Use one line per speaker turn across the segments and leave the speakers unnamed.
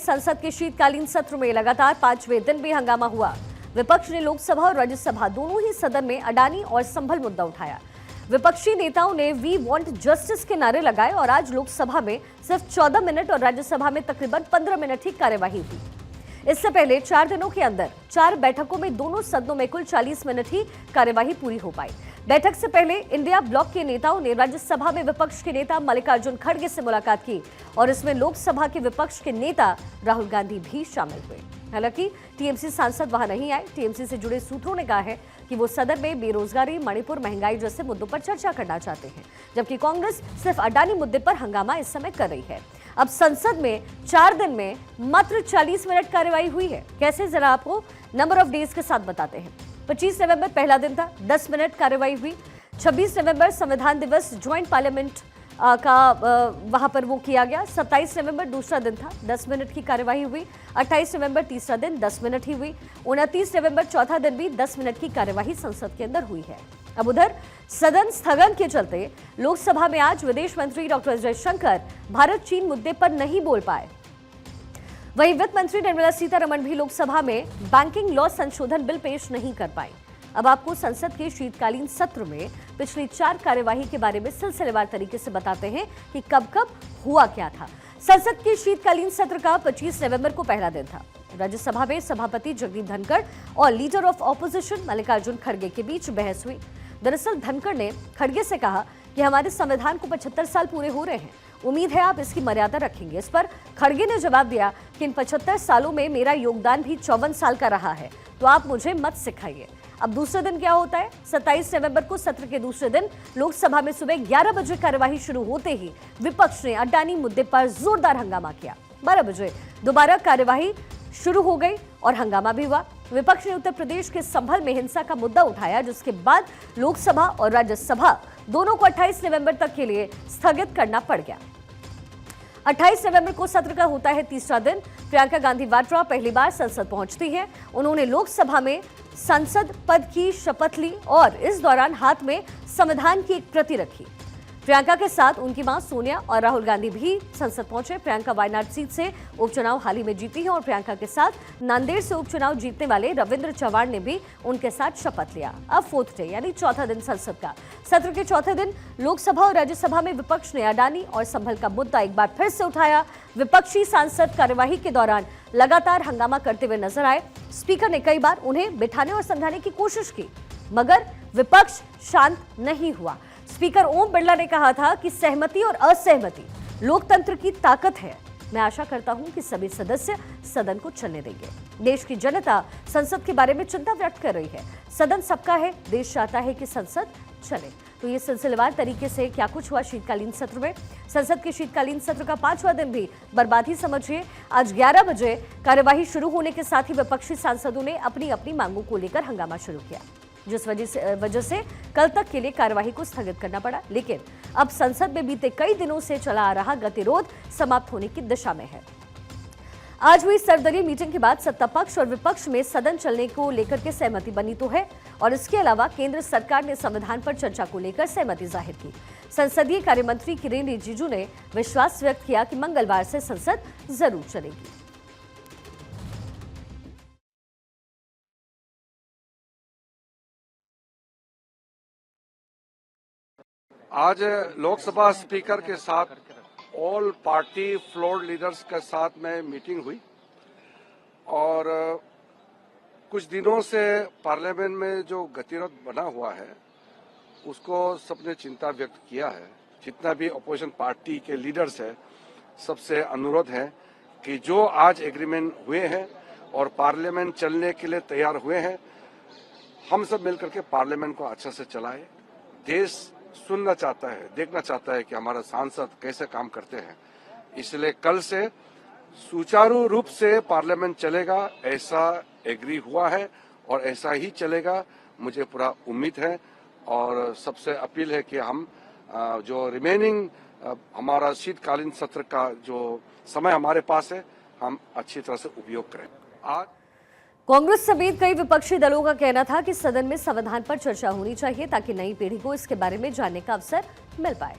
संसद के शीतकालीन सत्र में लगातार 5वें दिन भी हंगामा हुआ। विपक्ष ने लोकसभा और राज्यसभा दोनों ही सदन में अडानी और संभल मुद्दा उठाया। विपक्षी नेताओं ने वी वांट जस्टिस के नारे लगाए और आज लोकसभा में सिर्फ 14 मिनट और राज्यसभा में तकरीबन 15 मिनट ही कार्यवाही हुई। इससे पहले 4 दिनों के अंदर 4 बैठकों में दोनों सदनों में कुल 40 मिनट ही कार्यवाही पूरी हो पाई। बैठक से पहले इंडिया ब्लॉक के नेताओं ने राज्यसभा में विपक्ष के नेता मल्लिकार्जुन खड़गे से मुलाकात की और इसमें लोकसभा के विपक्ष के नेता राहुल गांधी भी शामिल हुए। हालांकि टीएमसी सांसद वहां नहीं आए। टीएमसी से जुड़े सूत्रों ने कहा है कि वो सदन में बेरोजगारी, मणिपुर, महंगाई जैसे मुद्दों पर चर्चा करना चाहते हैं, जबकि कांग्रेस सिर्फ अडानी मुद्दे पर हंगामा इस समय कर रही है। अब संसद में 4 दिन में मात्र 40 मिनट कार्यवाही हुई है। कैसे, जरा आपको नंबर ऑफ डेज के साथ बताते हैं। 25 नवंबर पहला दिन था, 10 मिनट कार्यवाही हुई। 26 नवंबर संविधान दिवस ज्वाइंट पार्लियामेंट वहां पर वो किया गया। 27 नवंबर दूसरा दिन था, 10 मिनट की कार्यवाही हुई। 28 नवंबर तीसरा दिन, 10 मिनट ही हुई। 29 नवंबर चौथा दिन भी 10 मिनट की कार्यवाही संसद के अंदर हुई है। अब उधर सदन स्थगन के चलते लोकसभा में आज विदेश मंत्री डॉक्टर जयशंकर भारत चीन मुद्दे पर नहीं बोल पाए। वहीं वित्त मंत्री निर्मला सीतारमण भी लोकसभा में बैंकिंग लॉ संशोधन बिल पेश नहीं कर पाई। अब आपको संसद के शीतकालीन सत्र में पिछली 4 कार्यवाही के बारे में सिलसिलेवार तरीके से बताते हैं कि कब कब हुआ क्या था। संसद के शीतकालीन सत्र का 25 नवंबर को पहला दिन था। राज्यसभा में सभापति जगदीप धनखड़ और लीडर ऑफ ऑपोजिशन मल्लिकार्जुन खड़गे के बीच बहस हुई। दरअसल धनखड़ ने खड़गे से कहा कि हमारे संविधान को 75 साल पूरे हो रहे हैं, उम्मीद है आप इसकी मर्यादा रखेंगे। इस पर खड़गे ने जवाब दिया कि इन 75 सालों में मेरा योगदान भी 54 साल का रहा है, तो आप मुझे मत सिखाइए। अब दूसरे दिन क्या होता है? 27 नवंबर को सत्र के दूसरे दिन लोकसभा में सुबह 11 बजे कार्यवाही शुरू होते ही विपक्ष ने अडानी मुद्दे पर जोरदार हंगामा किया। 12 बजे दोबारा कार्यवाही शुरू हो गई और हंगामा भी हुआ। विपक्ष ने उत्तर प्रदेश के संभल में हिंसा का मुद्दा उठाया, जिसके बाद लोकसभा और राज्यसभा दोनों को 28 नवंबर तक के लिए स्थगित करना पड़ गया। 28 नवंबर को सत्र का होता है तीसरा दिन। प्रियंका गांधी वाड्रा पहली बार संसद पहुंचती हैं। उन्होंने लोकसभा में संसद पद की शपथ ली और इस दौरान हाथ में संविधान की एक प्रति रखी। प्रियंका के साथ उनकी मां सोनिया और राहुल गांधी भी संसद पहुंचे। प्रियंका वायनाड सीट से उपचुनाव हाल ही में जीती हैं और प्रियंका के साथ नांदेड़ से उपचुनाव जीतने वाले रविंद्र चव्हाण ने भी उनके साथ शपथ लिया। अब 4th डे यानी चौथा दिन संसद का। सत्र के चौथे दिन लोकसभा और राज्यसभा में विपक्ष ने अडानी और संभल का मुद्दा एक बार फिर से उठाया। विपक्षी सांसद कार्यवाही के दौरान लगातार हंगामा करते हुए नजर आए। स्पीकर ने कई बार उन्हें बिठाने और समझाने की कोशिश की, मगर विपक्ष शांत नहीं हुआ। स्पीकर ओम बिरला ने कहा था कि सहमति और असहमति लोकतंत्र की ताकत है। मैं आशा करता हूं कि सभी सदस्य सदन को चलने देंगे। देश की जनता संसद के बारे में चिंता व्यक्त कर रही है। सदन सबका है, देश चाहता है कि संसद चले। तो ये सिलसिलेवार तरीके से क्या कुछ हुआ शीतकालीन सत्र में। संसद के शीतकालीन सत्र का 5वां दिन भी बर्बाद ही समझिए। आज 11 बजे कार्यवाही शुरू होने के साथ ही विपक्षी सांसदों ने अपनी अपनी मांगों को लेकर हंगामा शुरू किया, जिस वजह से कल तक के लिए कार्यवाही को स्थगित करना पड़ा। लेकिन अब संसद में बीते कई दिनों से चला आ रहा गतिरोध समाप्त होने की दिशा में है। आज हुई सर्वदलीय मीटिंग के बाद सत्ता पक्ष और विपक्ष में सदन चलने को लेकर के सहमति बनी तो है, और इसके अलावा केंद्र सरकार ने संविधान पर चर्चा को लेकर सहमति जाहिर की। संसदीय कार्य मंत्री किरेन रिजिजू ने विश्वास व्यक्त किया कि मंगलवार से संसद जरूर चलेगी।
आज लोकसभा स्पीकर के साथ ऑल पार्टी फ्लोर लीडर्स के साथ में मीटिंग हुई और कुछ दिनों से पार्लियामेंट में जो गतिरोध बना हुआ है उसको सबने चिंता व्यक्त किया है। जितना भी अपोजिशन पार्टी के लीडर्स है, सबसे अनुरोध है कि जो आज एग्रीमेंट हुए हैं और पार्लियामेंट चलने के लिए तैयार हुए हैं, हम सब मिलकर के पार्लियामेंट को अच्छा से चलाएं। देश सुनना चाहता है, देखना चाहता है कि हमारा सांसद कैसे काम करते हैं। इसलिए कल से सुचारू रूप से पार्लियामेंट चलेगा, ऐसा एग्री हुआ है और ऐसा ही चलेगा, मुझे पूरा उम्मीद है। और सबसे अपील है कि हम जो रिमेनिंग हमारा शीतकालीन सत्र का जो समय हमारे पास है, हम अच्छी तरह से उपयोग करें। आज
कांग्रेस समेत कई विपक्षी दलों का कहना था कि सदन में संविधान पर चर्चा होनी चाहिए ताकि नई पीढ़ी को इसके बारे में जानने का अवसर मिल पाए।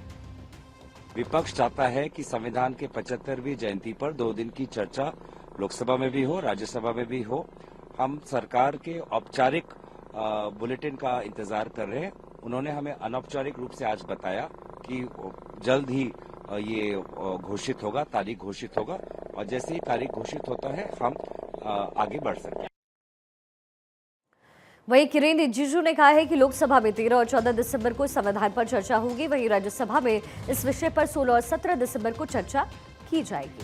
विपक्ष चाहता है कि संविधान के 75वीं जयंती पर 2 दिन की चर्चा लोकसभा में भी हो, राज्यसभा में भी हो। हम सरकार के औपचारिक बुलेटिन का इंतजार कर रहे हैं। उन्होंने हमें अनौपचारिक रूप से आज बताया कि जल्द ही ये घोषित होगा, तारीख घोषित होगा, और जैसे ही तारीख घोषित होता है हम आगे बढ़ सकते हैं।
वहीं किरेन रिजिजू ने कहा है कि लोकसभा में 13 और 14 दिसंबर को संविधान पर चर्चा होगी, वहीं राज्यसभा में इस विषय पर 16 और 17 दिसंबर को चर्चा की जाएगी।